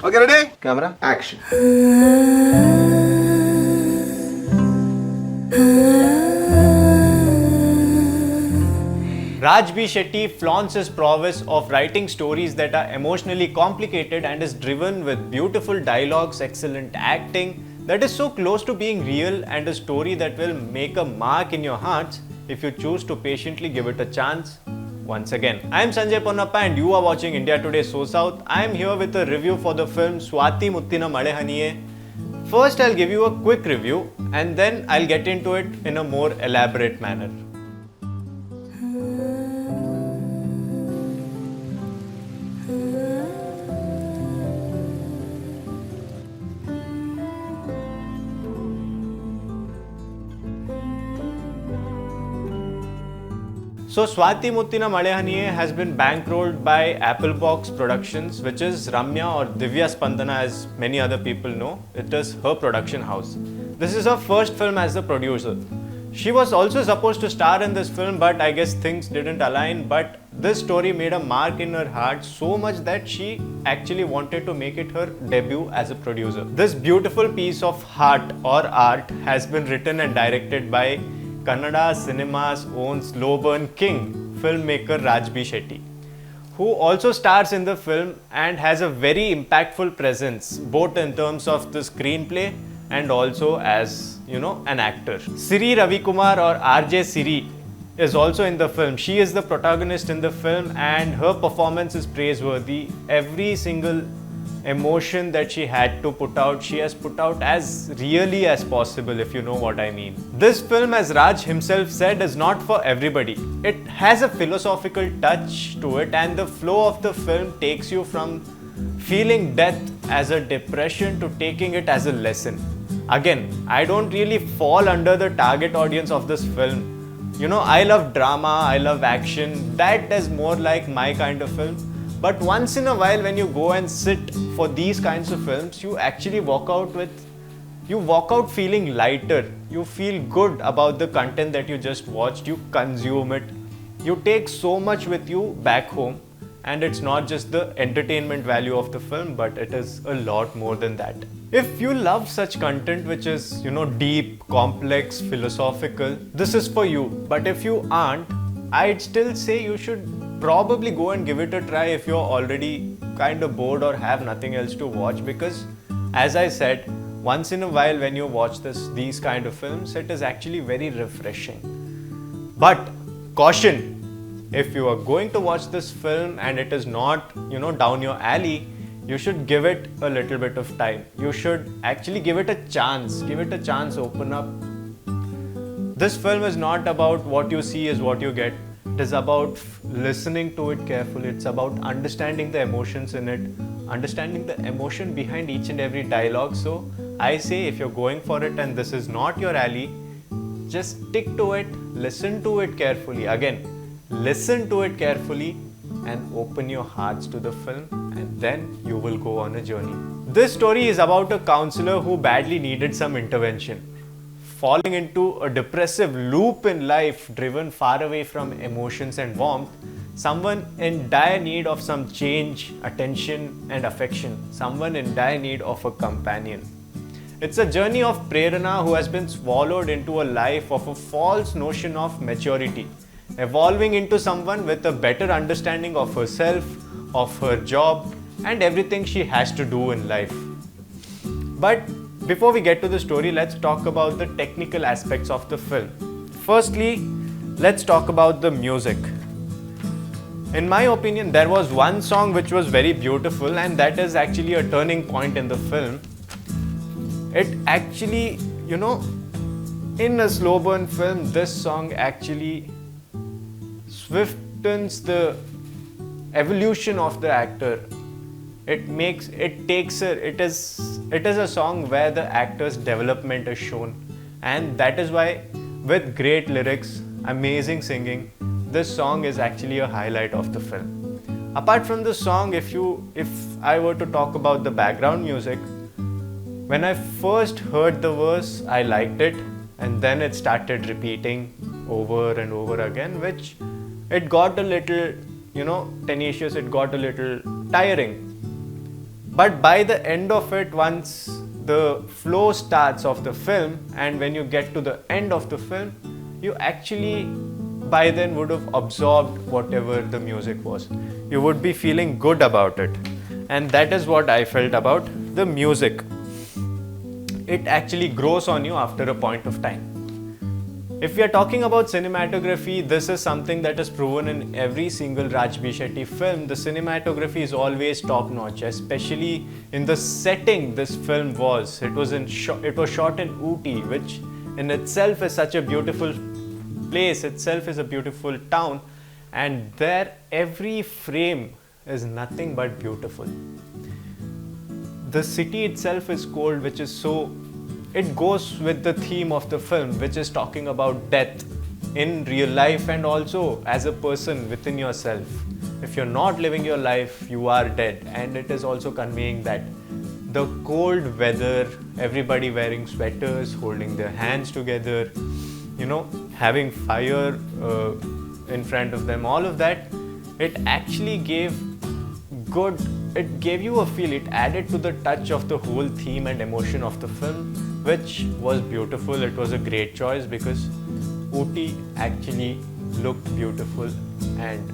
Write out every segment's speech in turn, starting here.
Okay, ready? Camera, action. Raj B. Shetty flaunts his prowess of writing stories that are emotionally complicated and is driven with beautiful dialogues, excellent acting that is so close to being real, and a story that will make a mark in your hearts if you choose to patiently give it a chance. Once again, I am Sanjay Ponnappa and you are watching India Today SoSouth. I am here with a review for the film Swathi Mutthina Male Haniye. First, I'll give you a quick review and then I'll get into it in a more elaborate manner. So Swathi Mutthina Male Haniye has been bankrolled by Applebox Productions, which is Ramya or Divya Spandana as many other people know. It is her production house. This is her first film as a producer. She was also supposed to star in this film, but I guess things didn't align. But this story made a mark in her heart so much that she actually wanted to make it her debut as a producer. This beautiful piece of heart or art has been written and directed by Kannada cinema's own slow burn king, filmmaker Raj B. Shetty, who also stars in the film and has a very impactful presence both in terms of the screenplay and also as, an actor. Siri Ravikumar or RJ Siri is also in the film. She is the protagonist in the film and her performance is praiseworthy. Every single emotion that she had to put out, she has put out as really as possible, if you know what I mean. This film, as Raj himself said, is not for everybody. It has a philosophical touch to it and the flow of the film takes you from feeling death as a depression to taking it as a lesson. Again, I don't really fall under the target audience of this film. I love drama, I love action. That is more like my kind of film. But once in a while when you go and sit for these kinds of films, you actually walk out feeling lighter. You feel good about the content that you just watched, you consume it. You take so much with you back home and it's not just the entertainment value of the film, but it is a lot more than that. If you love such content which is, deep, complex, philosophical, this is for you. But if you aren't, I'd still say you should probably go and give it a try if you're already kind of bored or have nothing else to watch, because as I said, once in a while when you watch these kind of films, it is actually very refreshing. But caution, if you are going to watch this film and it is not, down your alley, you should give it a little bit of time. You should actually give it a chance. Give it a chance, open up. This film is not about what you see is what you get. It is about listening to it carefully. It's about understanding the emotions in it, understanding the emotion behind each and every dialogue. So I say if you're going for it and this is not your alley, just stick to it, listen to it carefully. Again, listen to it carefully and open your hearts to the film, and then you will go on a journey. This story is about a counselor who badly needed some intervention, falling into a depressive loop in life, driven far away from emotions and warmth, someone in dire need of some change, attention and affection, someone in dire need of a companion. It's a journey of Prerana who has been swallowed into a life of a false notion of maturity, evolving into someone with a better understanding of herself, of her job and everything she has to do in life. But before we get to the story, let's talk about the technical aspects of the film. Firstly, let's talk about the music. In my opinion, there was one song which was very beautiful and that is actually a turning point in the film. It actually, in a slow burn film, this song actually swiftens the evolution of the actor. It is a song where the actor's development is shown, and that is why with great lyrics, amazing singing, this song is actually a highlight of the film. Apart from the song, if I were to talk about the background music, when I first heard the verse, I liked it, and then it started repeating over and over again, which it got a little, tenacious, it got a little tiring. But by the end of it, once the flow starts of the film, and when you get to the end of the film, you actually by then would have absorbed whatever the music was. You would be feeling good about it. And that is what I felt about the music. It actually grows on you after a point of time. If we are talking about cinematography, this is something that is proven in every single Raj B. Shetty film. The cinematography is always top notch, especially in the setting this film was. It was shot in Ooty, which in itself is such a beautiful place, itself is a beautiful town, and there every frame is nothing but beautiful. The city itself is cold, which is so, it goes with the theme of the film, which is talking about death in real life and also as a person within yourself. If you're not living your life, you are dead, and it is also conveying that the cold weather, everybody wearing sweaters, holding their hands together, you know, having fire in front of them, all of that, it actually gave you a feel. It added to the touch of the whole theme and emotion of the film, which was beautiful. It was a great choice because Ooty actually looked beautiful, and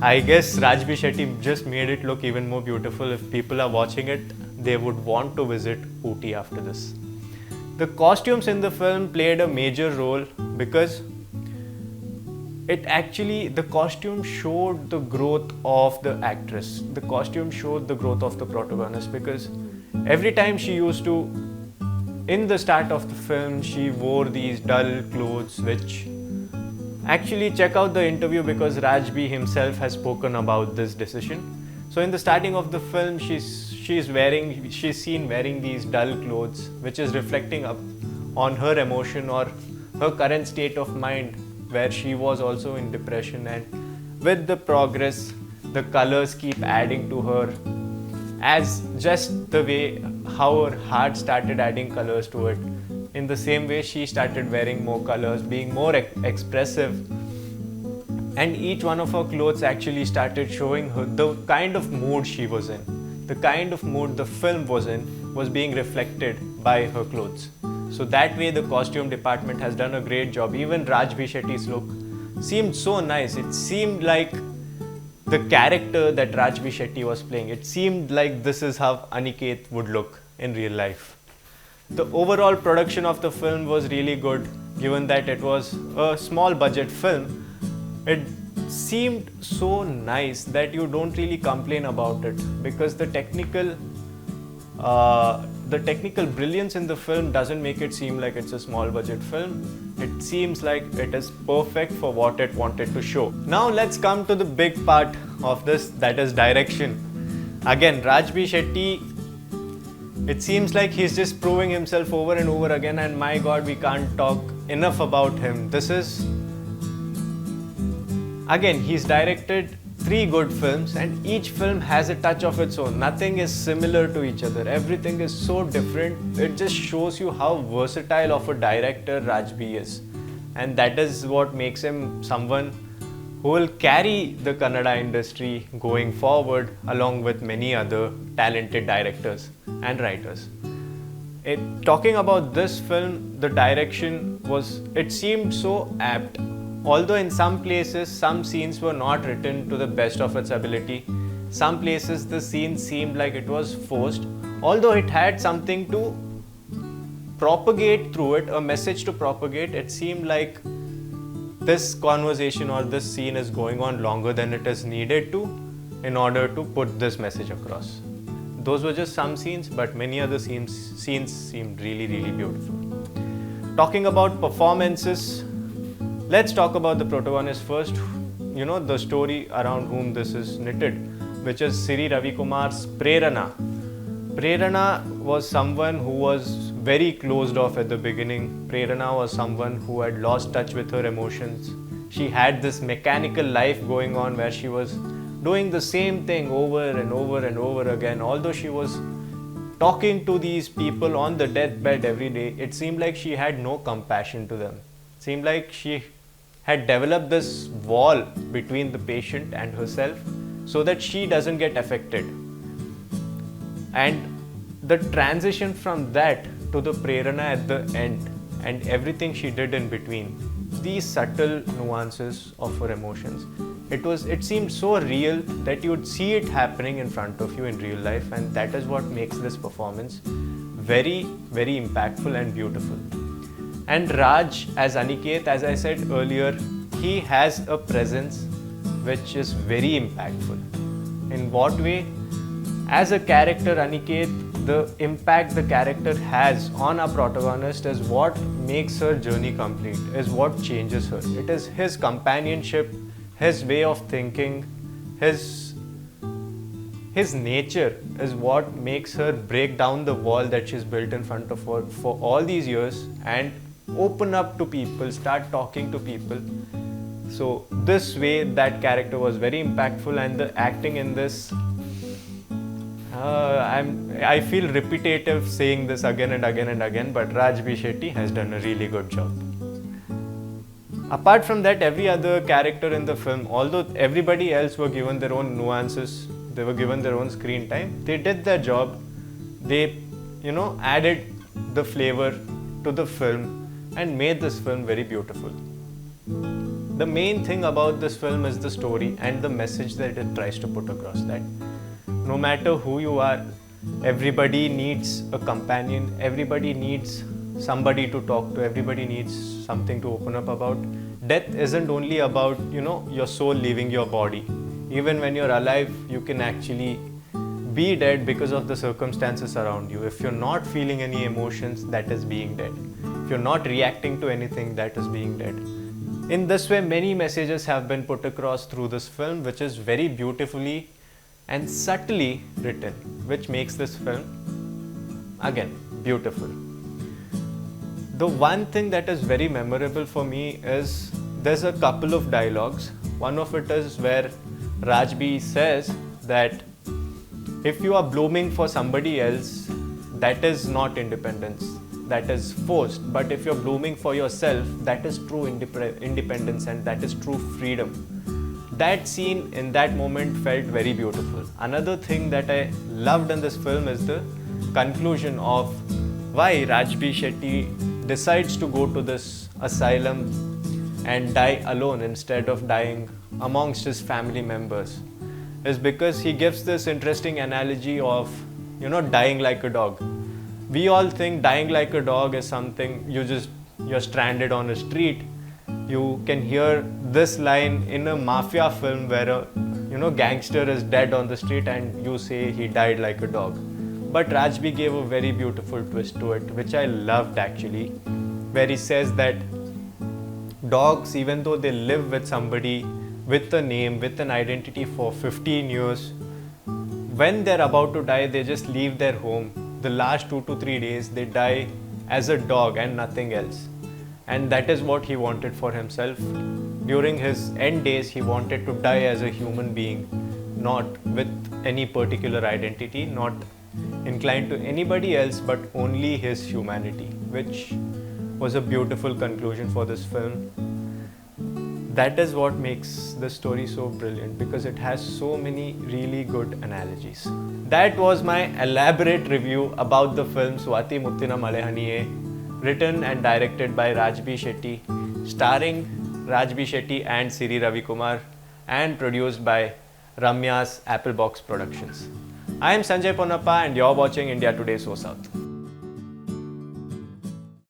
I guess Raj B. Shetty just made it look even more beautiful. If people are watching it, they would want to visit Ooty after this. The costumes in the film played a major role because the costume showed the growth of the actress. The costume showed the growth of the protagonist, because every time she used to, in the start of the film, she wore these dull clothes, which actually check out the interview because Raj B himself has spoken about this decision. So in the starting of the film, she's seen wearing these dull clothes, which is reflecting up on her emotion or her current state of mind, where she was also in depression, and with the progress, the colors keep adding to her, as just the way how her heart started adding colors to it. In the same way, she started wearing more colors, being more expressive, and each one of her clothes actually started showing her the kind of mood she was in. The kind of mood the film was in was being reflected by her clothes. So that way the costume department has done a great job. Even Raj B. Shetty's look seemed so nice. It seemed like the character that Raj B. Shetty was playing. It seemed like this is how Aniket would look in real life. The overall production of the film was really good, given that it was a small budget film. It seemed so nice that you don't really complain about it, because the technical brilliance in the film doesn't make it seem like it's a small budget film. It seems like it is perfect for what it wanted to show. Now let's come to the big part of this, that is direction. Again, Raj B. Shetty, it seems like he's just proving himself over and over again, and my god, we can't talk enough about him. Again, he's directed 3 good films, and each film has a touch of its own. Nothing is similar to each other. Everything is so different. It just shows you how versatile of a director Raj B is. And that is what makes him someone who will carry the Kannada industry going forward, along with many other talented directors and writers. Talking about this film, the direction it seemed so apt. Although in some places, some scenes were not written to the best of its ability. Some places the scene seemed like it was forced. Although it had something to propagate through it, a message to propagate, it seemed like this conversation or this scene is going on longer than it is needed to in order to put this message across. Those were just some scenes, but many other scenes seemed really, really beautiful. Talking about performances, let's talk about the protagonist first. You know, the story around whom this is knitted, which is Siri Ravikumar's Prerana. Prerana was someone who was very closed off at the beginning. Prerana was someone who had lost touch with her emotions. She had this mechanical life going on where she was doing the same thing over and over and over again. Although she was talking to these people on the deathbed every day, it seemed like she had no compassion to them. It seemed like she had developed this wall between the patient and herself so that she doesn't get affected. And the transition from that to the prerana at the end and everything she did in between, these subtle nuances of her emotions, it seemed so real that you would see it happening in front of you in real life, and that is what makes this performance very, very impactful and beautiful. And Raj as Aniket, as I said earlier, he has a presence which is very impactful. In what way? As a character, Aniket, the impact the character has on our protagonist is what makes her journey complete, is what changes her. It is his companionship, his way of thinking, his nature is what makes her break down the wall that she's built in front of her for all these years and open up to people, start talking to people. So this way, that character was very impactful, and the acting in this, I feel repetitive saying this again and again and again, but Raj B. Shetty has done a really good job. Apart from that, every other character in the film, although everybody else were given their own nuances, they were given their own screen time, they did their job. They, added the flavor to the film and made this film very beautiful. The main thing about this film is the story and the message that it tries to put across, that no matter who you are, everybody needs a companion, everybody needs somebody to talk to, everybody needs something to open up about. Death isn't only about, your soul leaving your body. Even when you're alive, you can actually be dead because of the circumstances around you. If you're not feeling any emotions, that is being dead. If you're not reacting to anything, that is being dead. In this way, many messages have been put across through this film, which is very beautifully and subtly written, which makes this film, again, beautiful. The one thing that is very memorable for me is there's a couple of dialogues. One of it is where Rajbi says that if you are blooming for somebody else, that is not independence, that is forced. But if you're blooming for yourself, that is true independence and that is true freedom. That scene in that moment felt very beautiful. Another thing that I loved in this film is the conclusion of why Rajbi Shetty decides to go to this asylum and die alone instead of dying amongst his family members, is because he gives this interesting analogy of, dying like a dog. We all think dying like a dog is something you're stranded on a street. You can hear this line in a mafia film where a gangster is dead on the street and you say he died like a dog. But Rajbi gave a very beautiful twist to it, which I loved actually, where he says that dogs, even though they live with somebody with a name, with an identity for 15 years, when they're about to die, they just leave their home. The last 2 to 3 days, they die as a dog and nothing else. And that is what he wanted for himself. During his end days, he wanted to die as a human being, not with any particular identity, not inclined to anybody else, but only his humanity, which was a beautiful conclusion for this film. That is what makes the story so brilliant, because it has so many really good analogies. That was my elaborate review about the film Swathi Mutthina Male Haniye, written and directed by Rajbi Shetty, starring Rajbi Shetty and Siri Ravikumar, and produced by Ramya's Applebox Productions. I am Sanjay Ponnappa and you're watching India Today SoSouth.